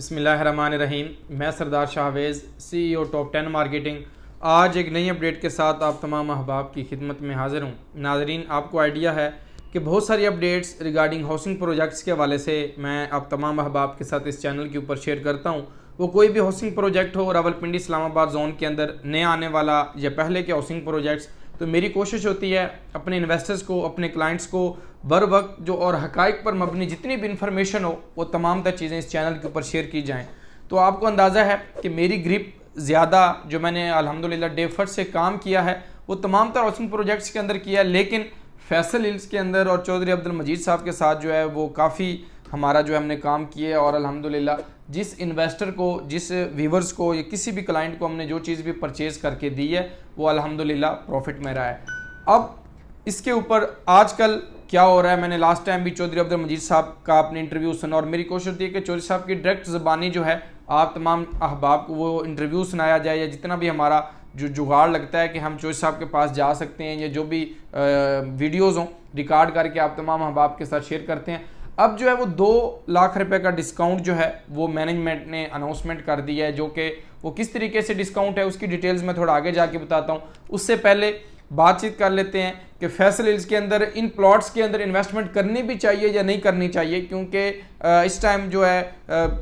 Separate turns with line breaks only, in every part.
बिस्मिल्लाहिर्रहमानिर्रहीम। मैं सरदार Shahvez, CEO top 10 marketing, आज एक नई अपडेट के साथ आप तमाम अहबाब की खिदमत में हाज़िर हूँ। नाज़रीन, आपको आइडिया है कि बहुत सारी अपडेट्स रिगार्डिंग हाउसिंग प्रोजेक्ट्स के हवाले से मैं आप तमाम अहबाब के साथ इस चैनल के ऊपर शेयर करता हूँ। वो कोई भी हाउसिंग प्रोजेक्ट हो, रावलपिंडी इस्लामाबाद जोन के अंदर नया आने वाला या पहले के हाउसिंग प्रोजेक्ट्स, तो मेरी कोशिश होती है अपने इन्वेस्टर्स को, अपने क्लाइंट्स को बर वक्त जो और हकाइक पर मबनी जितनी भी इंफॉर्मेशन हो वो तमाम तर चीज़ें इस चैनल के ऊपर शेयर की जाएं। तो आपको अंदाज़ा है कि मेरी ग्रिप ज़्यादा जो मैंने अल्हम्दुलिल्लाह डे फर्स्ट से काम किया है वो तमाम तर हाउसिंग प्रोजेक्ट्स के अंदर किया है, लेकिन फैसल हिल्स के अंदर और चौधरी अब्दुल मजीद साहब के साथ जो है वो काफ़ी हमारा जो है हमने काम किया है। और अल्हम्दुलिल्लाह जिस इन्वेस्टर को, जिस व्यूवर्स को या किसी भी क्लाइंट को हमने जो चीज़ भी परचेज़ करके दी है वो अल्हम्दुलिल्लाह प्रॉफिट में रहा है। अब इसके ऊपर आजकल क्या हो रहा है, मैंने लास्ट टाइम भी चौधरी अब्दुल मजीद साहब का अपने इंटरव्यू सुना और मेरी कोशिश होती है कि चौधरी साहब की डायरेक्ट ज़बानी जो है आप तमाम अहबाब को वो इंटरव्यू सुनाया जाए, या जितना भी हमारा जो जुगाड़ लगता है कि हम चौधरी साहब के पास जा सकते हैं या जो भी वीडियोज़ हों रिकॉर्ड करके आप तमाम अहबाब के साथ शेयर करते हैं। अब जो है वो 2 लाख रुपए का डिस्काउंट जो है वो मैनेजमेंट ने अनाउंसमेंट कर दिया है, जो कि वो किस तरीके से डिस्काउंट है उसकी डिटेल्स मैं थोड़ा आगे जाके बताता हूँ। उससे पहले बातचीत कर लेते हैं कि फैसल हिल्स के अंदर इन प्लॉट्स के अंदर इन्वेस्टमेंट करनी भी चाहिए या नहीं करनी चाहिए, क्योंकि इस टाइम जो है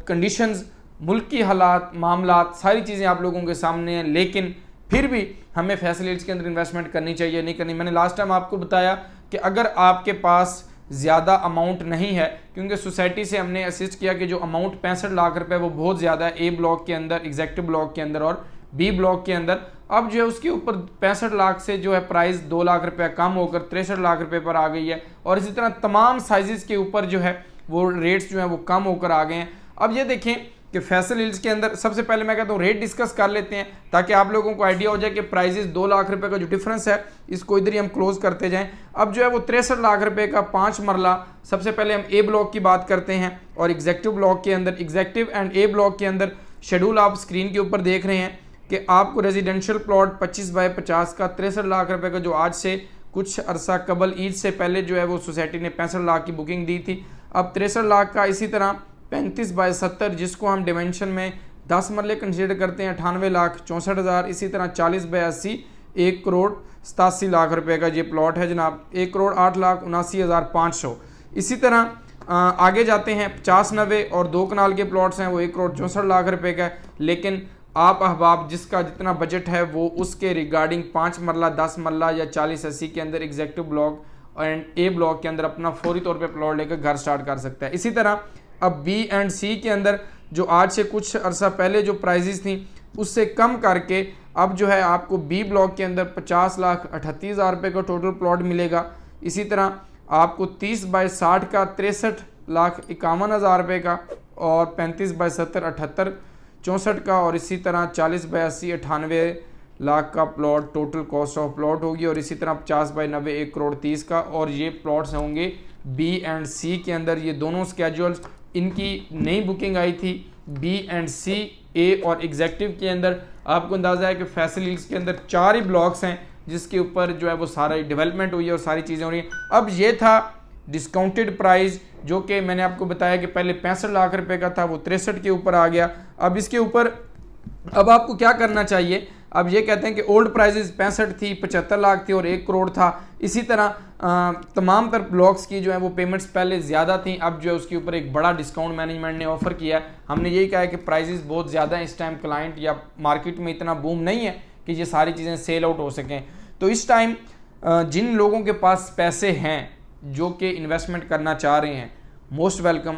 कंडीशंस, मुल्क की हालात, मामलात, सारी चीज़ें आप लोगों के सामने हैं, लेकिन फिर भी हमें फैसल हिल्स के अंदर इन्वेस्टमेंट करनी चाहिए नहीं करनी। मैंने लास्ट टाइम आपको बताया कि अगर आपके पास ज़्यादा अमाउंट नहीं है, क्योंकि सोसाइटी से हमने असिस्ट किया कि जो अमाउंट 65 लाख रुपए वो बहुत ज़्यादा है ए ब्लॉक के अंदर, एग्जेक्टिव ब्लॉक के अंदर और बी ब्लॉक के अंदर। अब जो है उसके ऊपर 65 लाख से जो है प्राइस 2 लाख रुपए कम होकर 63 लाख रुपए पर आ गई है, और इसी तरह तमाम साइजेस के ऊपर जो है वो रेट्स जो है वो कम होकर आ गए हैं। अब ये देखें कि फैसल हिल्स के अंदर सबसे पहले मैं कहता हूँ रेट डिस्कस कर लेते हैं ताकि आप लोगों को आइडिया हो जाए कि प्राइजेस 2 लाख रुपए का जो डिफरेंस है इसको इधर ही हम क्लोज करते जाएं। अब जो है वो 63 लाख रुपए का 5 मरला, सबसे पहले हम ए ब्लॉक की बात करते हैं और एग्जेक्टिव ब्लॉक के अंदर, एग्जेक्टिव एंड ए ब्लॉक के अंदर शेड्यूल आप स्क्रीन के ऊपर देख रहे हैं कि आपको रेजिडेंशियल प्लॉट 25 बाय 50 का 63 लाख रुपए का, जो आज से कुछ अरसा कबल ईद से पहले जो है वो सोसाइटी ने 65 लाख की बुकिंग दी थी, अब 63 लाख का। इसी तरह 35 बाय 70 जिसको हम डिमेंशन में 10 मरले कंसीडर करते हैं 98 लाख 64,000। इसी तरह 40 बाय 80 1 करोड़ 87 लाख रुपए का ये प्लॉट है जनाब, 1 करोड़ 8 लाख 79,500। इसी तरह आगे जाते हैं 50-90 और 2 कनाल के प्लॉट्स हैं वो 1 करोड़ 64 लाख रुपए का। लेकिन आप अहबाब जिसका जितना बजट है वो उसके रिगार्डिंग 5 मरला, 10 मरला या 40-80 के अंदर executive block and A block के अंदर अपना फौरी तौर पे प्लॉट लेकर घर स्टार्ट कर सकता है। इसी तरह अब बी एंड सी के अंदर जो आज से कुछ अरसा पहले जो प्राइजेस थी उससे कम करके अब जो है आपको बी ब्लॉक के अंदर 50 लाख 38,000 रुपये का टोटल प्लॉट मिलेगा। इसी तरह आपको 30 बाय 60 का 63 लाख 51,000 रुपये का, और 35 बाय 70 78 64 का, और इसी तरह 40 बाय 80 98 लाख का plot total cost of plot होगी। और इसी तरह 50 बाय 90 1 करोड़ 30 का, और ये प्लॉट्स होंगे बी एंड सी के अंदर। ये दोनों स्केड्यूल्स इनकी नई बुकिंग आई थी बी एंड सी, ए और एग्जेक्टिव के अंदर। आपको अंदाज़ा है कि फैसल हिल्स के अंदर 4 ही ब्लॉक्स हैं जिसके ऊपर जो है वो सारा डेवलपमेंट हुई है और सारी चीज़ें हो रही हैं। अब ये था डिस्काउंटेड प्राइस जो कि मैंने आपको बताया कि पहले 65 लाख रुपए का था, वो 63 के ऊपर आ गया। अब इसके ऊपर अब आपको क्या करना चाहिए, अब ये कहते हैं कि ओल्ड प्राइजेस 65 थी, 75 लाख थी और 1 करोड़ था। इसी तरह तमाम तर ब्लॉक्स की जो है वो पेमेंट्स पहले ज़्यादा थी, अब जो है उसके ऊपर एक बड़ा डिस्काउंट मैनेजमेंट ने ऑफर किया है। हमने यही कहा है कि प्राइजेस बहुत ज़्यादा हैं इस टाइम, क्लाइंट या मार्केट में इतना बूम नहीं है कि ये सारी चीज़ें सेल आउट हो सकें। तो इस टाइम जिन लोगों के पास पैसे हैं जो कि इन्वेस्टमेंट करना चाह रहे हैं, मोस्ट वेलकम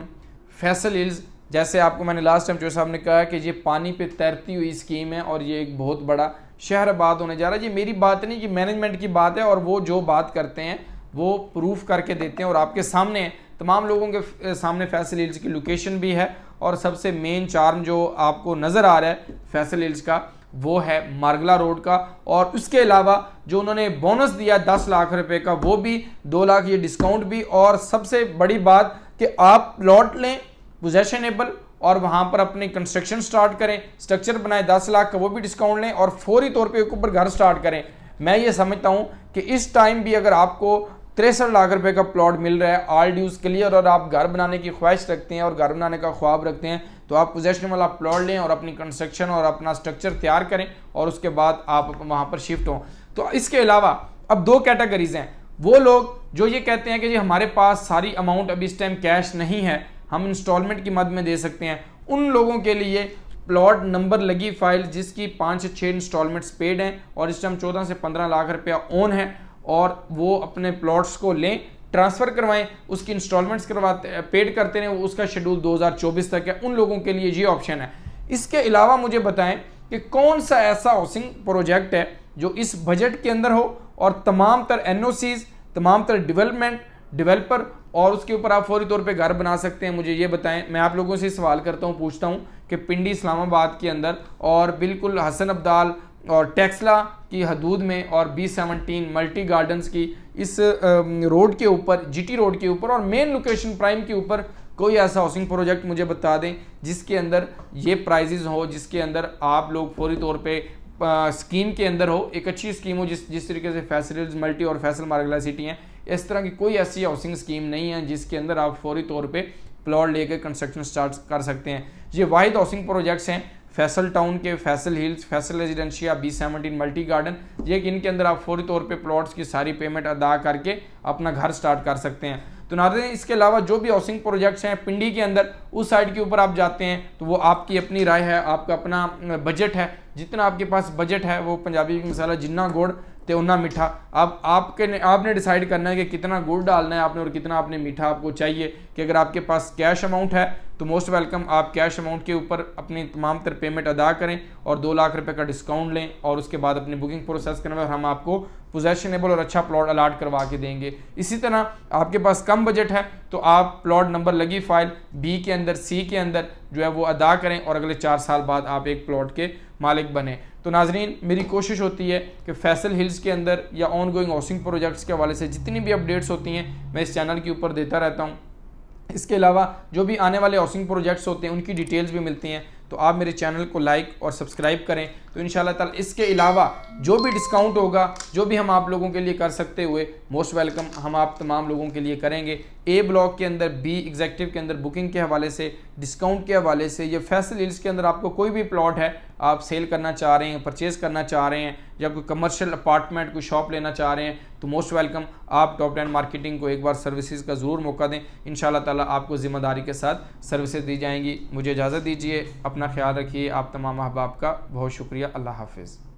फैसल हिल्स। जैसे आपको मैंने लास्ट टाइम जो साहब ने कहा कि ये पानी पे तैरती हुई स्कीम है और ये एक बहुत बड़ा शहर आबाद होने जा रहा है। ये मेरी बात नहीं कि मैनेजमेंट की बात है, और वो जो बात करते हैं वो प्रूफ करके देते हैं और आपके सामने तमाम लोगों के सामने फैसल हिल्स की लोकेशन भी है। और सबसे मेन चार्म जो आपको नज़र आ रहा है फैसल हिल्स का वो है मार्गला रोड का, और उसके अलावा जो उन्होंने बोनस दिया 10 लाख रुपए का वो भी 2 लाख ये डिस्काउंट भी। और सबसे बड़ी बात कि आप प्लॉट लें पोजेशनेबल और वहाँ पर अपनी कंस्ट्रक्शन स्टार्ट करें, स्ट्रक्चर बनाए 10 लाख का वो भी डिस्काउंट लें और फौरी तौर पे ऊपर घर स्टार्ट करें। मैं ये समझता हूँ कि इस टाइम भी अगर आपको 63 लाख रुपए का प्लॉट मिल रहा है, ऑल ड्यूज क्लियर, और आप घर बनाने की ख्वाहिश रखते हैं और घर बनाने का ख्वाब रखते हैं, तो आप पोजेशनेबल आप प्लॉट लें और अपनी कंस्ट्रक्शन और अपना स्ट्रक्चर तैयार करें और उसके बाद आप वहाँ पर शिफ्ट हों। तो इसके अलावा अब 2 कैटेगरीज हैं, वो लोग जो ये कहते हैं कि जी हमारे पास सारी अमाउंट अभी इस टाइम कैश नहीं है, हम इंस्टॉलमेंट की मद में दे सकते हैं। उन लोगों के लिए प्लॉट नंबर लगी फाइल जिसकी 5 से 6 इंस्टॉलमेंट्स पेड हैं और इस टाइम 14 से 15 लाख रुपया ओन है, और वो अपने प्लॉट्स को लें, ट्रांसफ़र करवाएं, उसकी इंस्टॉलमेंट्स करवाते पेड करते रहें, उसका शेड्यूल 2024 तक है। उन लोगों के लिए ये ऑप्शन है। इसके अलावा मुझे बताएं कि कौन सा ऐसा हाउसिंग प्रोजेक्ट है जो इस बजट के अंदर हो और तमाम तर एनओसीज, तमाम तर डेवलपर और उसके ऊपर आप फौरी तौर पे घर बना सकते हैं। मुझे ये बताएं। मैं आप लोगों से सवाल करता हूँ, पूछता हूँ कि पिंडी इस्लामाबाद के अंदर और बिल्कुल हसन अब्दाल और टेक्सला की हदूद में और B17 मल्टी गार्डन्स की इस रोड के ऊपर, GT रोड के ऊपर और मेन लोकेशन प्राइम के ऊपर कोई ऐसा हाउसिंग प्रोजेक्ट मुझे बता दें जिसके अंदर ये प्राइजेज हो, जिसके अंदर आप लोग फौरी तौर पे स्कीम के अंदर हो, एक अच्छी स्कीम हो जिस तरीके से फैसल मल्टी और फैसल मार्गला सिटी हैं, इस तरह की कोई ऐसी हाउसिंग स्कीम नहीं है जिसके अंदर आप फौरी तौर पे प्लॉट लेकर कंस्ट्रक्शन स्टार्ट कर सकते हैं। ये वाहिद हाउसिंग प्रोजेक्ट्स हैं फैसल टाउन के, Faisal hills, Faisal residencia, B17 multi garden, ये इनके अंदर आप फौरी तौर पे प्लॉट्स की सारी पेमेंट अदा करके अपना घर स्टार्ट कर सकते हैं। तो नाज़रीन, इसके अलावा जो भी हाउसिंग प्रोजेक्ट्स हैं पिंडी के अंदर, उस साइड के ऊपर आप जाते हैं तो वो आपकी अपनी राय है, आपका अपना बजट है, जितना आपके पास बजट है वो पंजाबी मसाला जिन्ना गुड़ ते उन्ना मीठा। अब आपने डिसाइड करना है कि कितना गुड़ डालना है आपने और कितना आपने मीठा आपको चाहिए। कि अगर आपके पास कैश अमाउंट है तो मोस्ट वेलकम, आप कैश अमाउंट के ऊपर अपनी तमाम तर पेमेंट अदा करें और 2 लाख रुपए का डिस्काउंट लें और उसके बाद अपनी बुकिंग प्रोसेस करवाएं और हम आपको पोजेशनेबल और अच्छा प्लॉट अलाट करवा के देंगे। इसी तरह आपके पास कम बजट है तो आप प्लॉट नंबर लगी फाइल B के अंदर, C के अंदर जो है वो अदा करें और अगले 4 साल बाद आप एक प्लॉट के मालिक बने। तो नाजरीन, मेरी कोशिश होती है कि फैसल हिल्स के अंदर या ऑन गोइंग हाउसिंग प्रोजेक्ट्स के हवाले से जितनी भी अपडेट्स होती हैं मैं इस चैनल के ऊपर देता रहता हूँ। इसके अलावा जो भी आने वाले हाउसिंग प्रोजेक्ट्स होते हैं उनकी डिटेल्स भी मिलती हैं, तो आप मेरे चैनल को लाइक और सब्सक्राइब करें। तो इंशाल्लाह ताला इसके अलावा जो भी डिस्काउंट होगा, जो भी हम आप लोगों के लिए कर सकते हुए, मोस्ट वेलकम हम आप तमाम लोगों के लिए करेंगे। A ब्लॉक के अंदर, B एग्जेक्टिव के अंदर बुकिंग के हवाले से, डिस्काउंट के हवाले से, ये फैसल हिल्स के अंदर आपको कोई भी प्लॉट है आप सेल करना चाह रहे हैं, परचेज़ करना चाह रहे हैं, या कोई कमर्शियल अपार्टमेंट, कोई शॉप लेना चाह रहे हैं, तो मोस्ट वेलकम आप टॉप 10 मार्केटिंग को एक बार सर्विसेज का ज़रूर मौका दें। इंशाल्लाह ताला आपको ज़िम्मेदारी के साथ सर्विसेज दी जाएंगी। मुझे इजाज़त दीजिए, अपना ख्याल रखिए। आप तमाम अहबाब का बहुत शुक्रिया। अल्लाह हाफिज़।